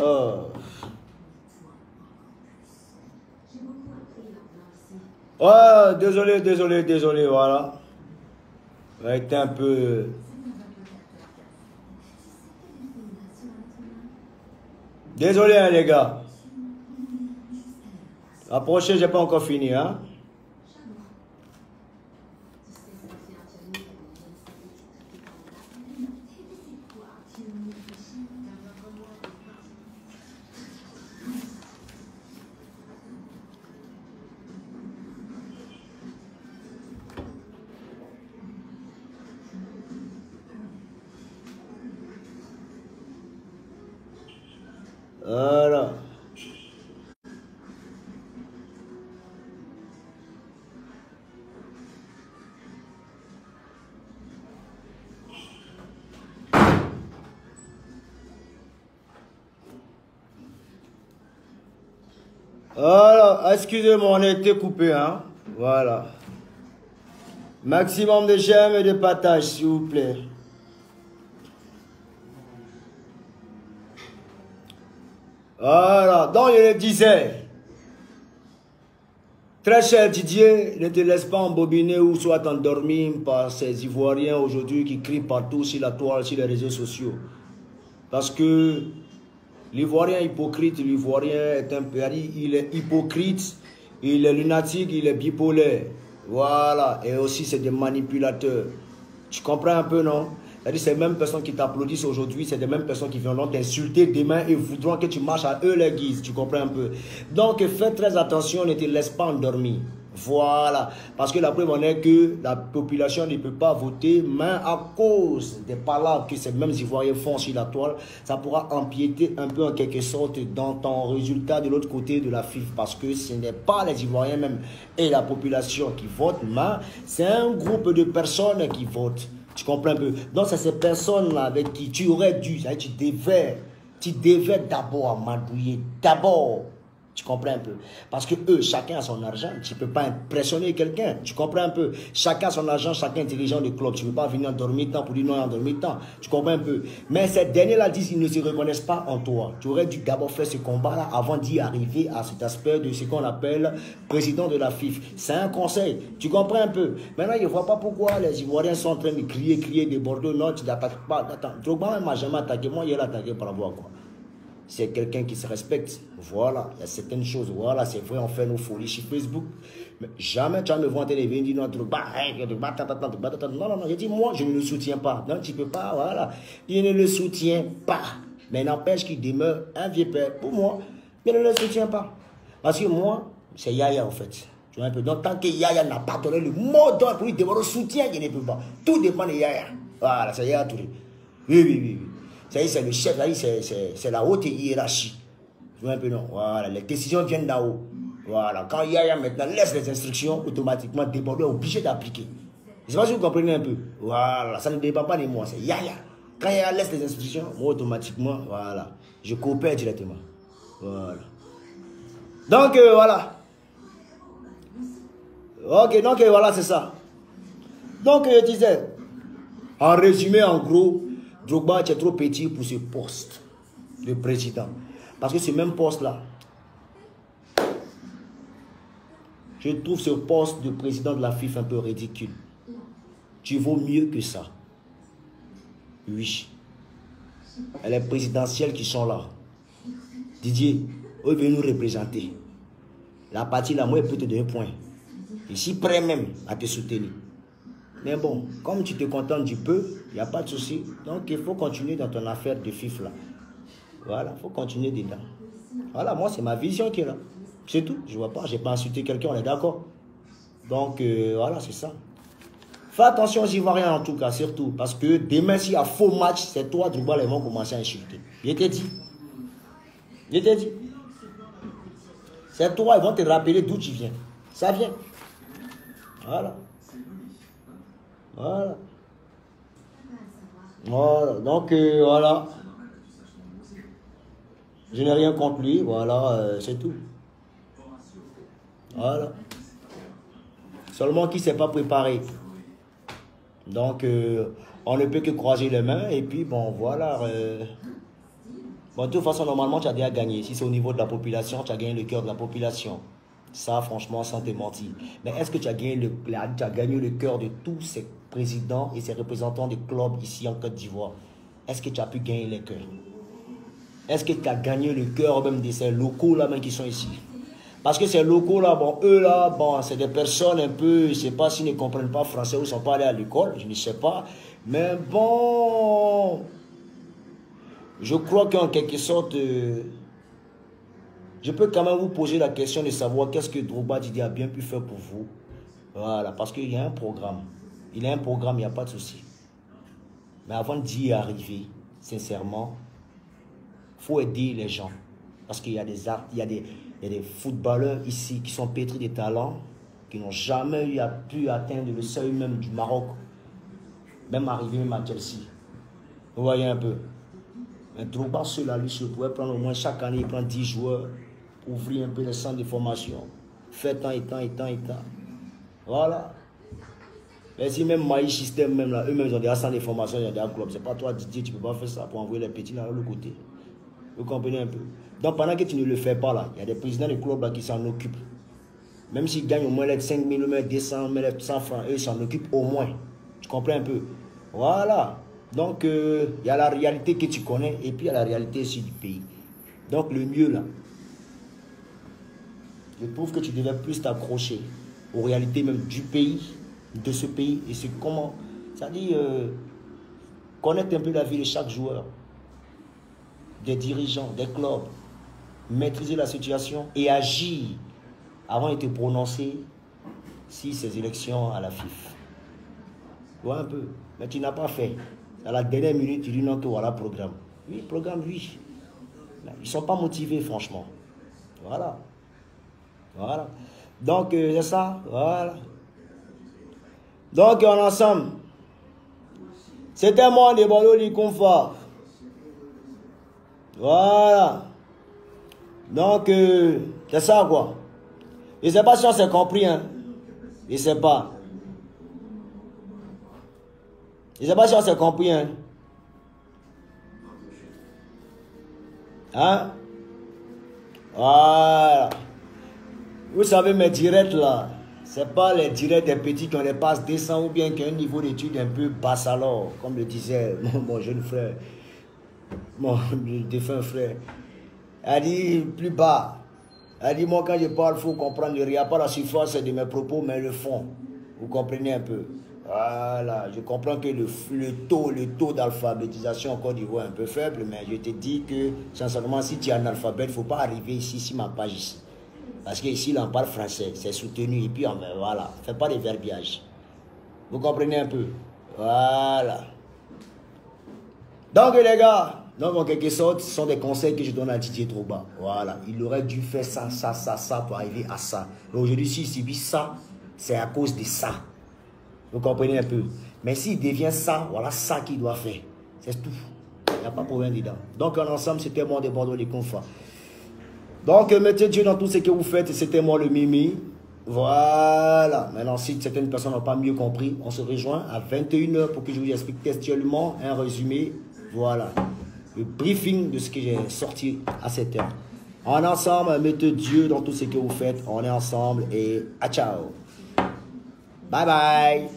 Oh. Oh, désolé, voilà. Ça a été un peu... Désolé, hein, les gars. Approchez, j'ai pas encore fini, hein. Voilà. Voilà, excusez-moi, on a été coupé, hein. Voilà. Maximum de j'aime et de partage, s'il vous plaît. Voilà, donc je le disais. Très cher Didier, ne te laisse pas embobiner ou soit endormi par ces Ivoiriens aujourd'hui qui crient partout sur la toile, sur les réseaux sociaux. Parce que l'Ivoirien hypocrite, l'Ivoirien est un pays, il est hypocrite, il est lunatique, il est bipolaire. Voilà, et aussi c'est des manipulateurs. Tu comprends un peu, non? C'est-à-dire ces mêmes personnes qui t'applaudissent aujourd'hui, c'est des mêmes personnes qui viendront t'insulter demain et voudront que tu marches à eux les guises. Tu comprends un peu? Donc fais très attention, ne te laisse pas endormir. Voilà. Parce que la preuve en est que la population ne peut pas voter, mais à cause des palabres que ces mêmes Ivoiriens font sur la toile, ça pourra empiéter un peu en quelque sorte dans ton résultat de l'autre côté de la FIF. Parce que ce n'est pas les Ivoiriens même et la population qui votent, mais c'est un groupe de personnes qui votent. Tu comprends un peu? Donc, c'est ces personnes-là avec qui tu aurais dû, tu devais d'abord amadouiller, d'abord. Tu comprends un peu? Parce que eux, chacun a son argent. Tu ne peux pas impressionner quelqu'un. Tu comprends un peu? Chacun a son argent, chacun est dirigeant de club. Tu ne peux pas venir en dormir temps pour dire non en dormir temps. Tu comprends un peu? Mais ces derniers-là disent qu'ils ne se reconnaissent pas en toi. Tu aurais dû d'abord faire ce combat-là avant d'y arriver à cet aspect de ce qu'on appelle président de la FIF. C'est un conseil. Tu comprends un peu? Maintenant, je ne vois pas pourquoi les Ivoiriens sont en train de crier des Bordeaux. Non, tu n'attaques pas. Attends, Drogba ne m'a jamais attaqué. Moi, il a attaqué par rapport à quoi? C'est quelqu'un qui se respecte. Voilà, il y a certaines choses. Voilà, c'est vrai, on fait nos folies sur Facebook. Mais jamais tu vas me voir en télévision dire non, non, je dis moi, je ne le soutiens pas. Non, tu ne peux pas, voilà. Je ne le soutiens pas. Mais n'empêche qu'il demeure un vieux père. Pour moi, je ne le soutiens pas. Parce que moi, c'est Yaya en fait. Tu vois un peu. Donc, tant que Yaya n'a pas donné le mot d'ordre pour lui demander le soutien, je ne peux pas. Tout dépend de Yaya. Voilà, c'est Yaya Touré. Oui. C'est le chef, c'est la haute hiérarchie. Tu vois un peu, non? Voilà, les décisions viennent d'en haut. Voilà, quand Yaya maintenant laisse les instructions, automatiquement, Débordeur est obligé d'appliquer. Je ne sais pas si vous comprenez un peu. Voilà, ça ne dépend pas de moi, c'est Yaya. Quand Yaya laisse les instructions, moi, automatiquement, voilà, je coopère directement. Voilà. Donc, voilà. Ok, donc, voilà, c'est ça. Donc, je disais, en résumé, en gros, Drogba, tu es trop petit pour ce poste de président. Parce que ce même poste-là, je trouve ce poste de président de la FIFA un peu ridicule. Tu vaux mieux que ça. Oui. Et les présidentielles qui sont là. Didier, eux veulent nous représenter. La partie là, moi, elle peut te donner un point. Je suis prêt même à te soutenir. Mais bon, comme tu te contentes du peu, il n'y a pas de souci. Donc, il faut continuer dans ton affaire de FIFA là. Voilà, il faut continuer dedans. Voilà, moi, c'est ma vision qui est là. C'est tout. Je ne vois pas, je n'ai pas insulté quelqu'un, on est d'accord. Donc, voilà, c'est ça. Fais attention aux Ivoiriens en tout cas, surtout. Parce que demain, s'il y a faux match, c'est toi, Drogba, ils vont commencer à insulter. Je t'ai dit. Je t'ai dit. C'est toi, ils vont te rappeler d'où tu viens. Ça vient. Voilà. Voilà. Voilà. Donc, voilà. Je n'ai rien contre lui. Voilà, c'est tout. Voilà. Seulement qu'il ne s'est pas préparé. Donc, on ne peut que croiser les mains. Et puis, bon, voilà. Bon, de toute façon, normalement, tu as déjà gagné. Si c'est au niveau de la population, tu as gagné le cœur de la population. Ça, franchement, sans te mentir. Mais est-ce que tu as gagné le cœur de tous ces présidents et ces représentants des clubs ici en Côte d'Ivoire? Est-ce que tu as pu gagner les cœurs? Est-ce que tu as gagné le cœur même de ces locaux là même qui sont ici? Parce que ces locaux là, bon, eux là, bon, c'est des personnes un peu, je ne sais pas s'ils ne comprennent pas français ou ne sont pas allés à l'école, je ne sais pas. Mais bon, je crois qu'en quelque sorte, je peux quand même vous poser la question de savoir qu'est-ce que Drogba Didier a bien pu faire pour vous. Voilà, parce qu'il y a un programme. Il a un programme, il n'y a pas de souci. Mais avant d'y arriver, sincèrement, il faut aider les gens. Parce qu'il y a des arts, il y a des footballeurs ici qui sont pétris de talents, qui n'ont jamais pu atteindre le seuil même du Maroc. Même arriver même à Chelsea. Vous voyez un peu. Un Drogba seul à lui, je pourrais prendre au moins chaque année, il prend 10 joueurs, ouvrir un peu les centres de formation, faire tant et tant et tant et tant. Voilà. Mais si même Maïs Système, même là, eux-mêmes ils ont des centres de formation, ils ont des clubs. C'est pas toi, Didier, tu ne peux pas faire ça pour envoyer les petits là de l'autre côté. Vous comprenez un peu? Donc pendant que tu ne le fais pas là, il y a des présidents de clubs là qui s'en occupent. Même s'ils gagnent au moins les 5 000, 200, 100 francs, eux ils s'en occupent au moins. Tu comprends un peu? Voilà. Donc il y a la réalité que tu connais et puis il y a la réalité ici du pays. Donc le mieux là, je trouve que tu devais plus t'accrocher aux réalités même du pays, de ce pays et c'est comment, c'est-à-dire connaître un peu la vie de chaque joueur, des dirigeants, des clubs, maîtriser la situation et agir avant de te prononcer si ces élections à la FIF. Tu vois un peu, mais tu n'as pas fait. À la dernière minute, tu dis non, voilà, programme. Oui, programme, oui. Ils ne sont pas motivés, franchement. Voilà. Voilà. Donc, c'est ça. Voilà. Donc, on est ensemble. C'était moi, les ballots du confort. Voilà. Donc, c'est ça, quoi. Je ne sais pas si on s'est compris, hein. Je ne sais pas. Je ne sais pas si on s'est compris, hein. Hein? Voilà. Vous savez, mes directs là, c'est pas les directs des petits qui ont les passes décents ou bien qui ont un niveau d'études un peu basse alors, comme le disait mon jeune frère, mon défunt frère. Elle dit plus bas. Elle dit, moi quand je parle, il faut comprendre, il n'y a pas la surface de mes propos, mais le fond. Vous comprenez un peu? Voilà, je comprends que le taux d'alphabétisation en Côte d'Ivoire est un peu faible, mais je te dis que, sincèrement, si tu es analphabète, il ne faut pas arriver ici, si ma page ici. Parce qu'ici, là, on parle français, c'est soutenu, et puis, voilà, fais pas de verbiage. Vous comprenez un peu? Voilà. Donc, les gars, donc, en quelque sorte, ce sont des conseils que je donne à Didier Drogba. Voilà, il aurait dû faire ça, ça, ça, ça, pour arriver à ça. Mais aujourd'hui, s'il subit ça, c'est à cause de ça. Vous comprenez un peu? Mais s'il devient ça, voilà ça qu'il doit faire. C'est tout. Il n'y a pas de problème dedans. Donc, en ensemble, c'était moi de Bordeaux les confrères. Donc, mettez Dieu dans tout ce que vous faites. C'était moi le Mimi. Voilà. Maintenant, si certaines personnes n'ont pas mieux compris, on se rejoint à 21 h pour que je vous explique textuellement un résumé. Voilà. Le briefing de ce que j'ai sorti à cette heure. En ensemble, mettez Dieu dans tout ce que vous faites. On est ensemble et à ciao. Bye bye.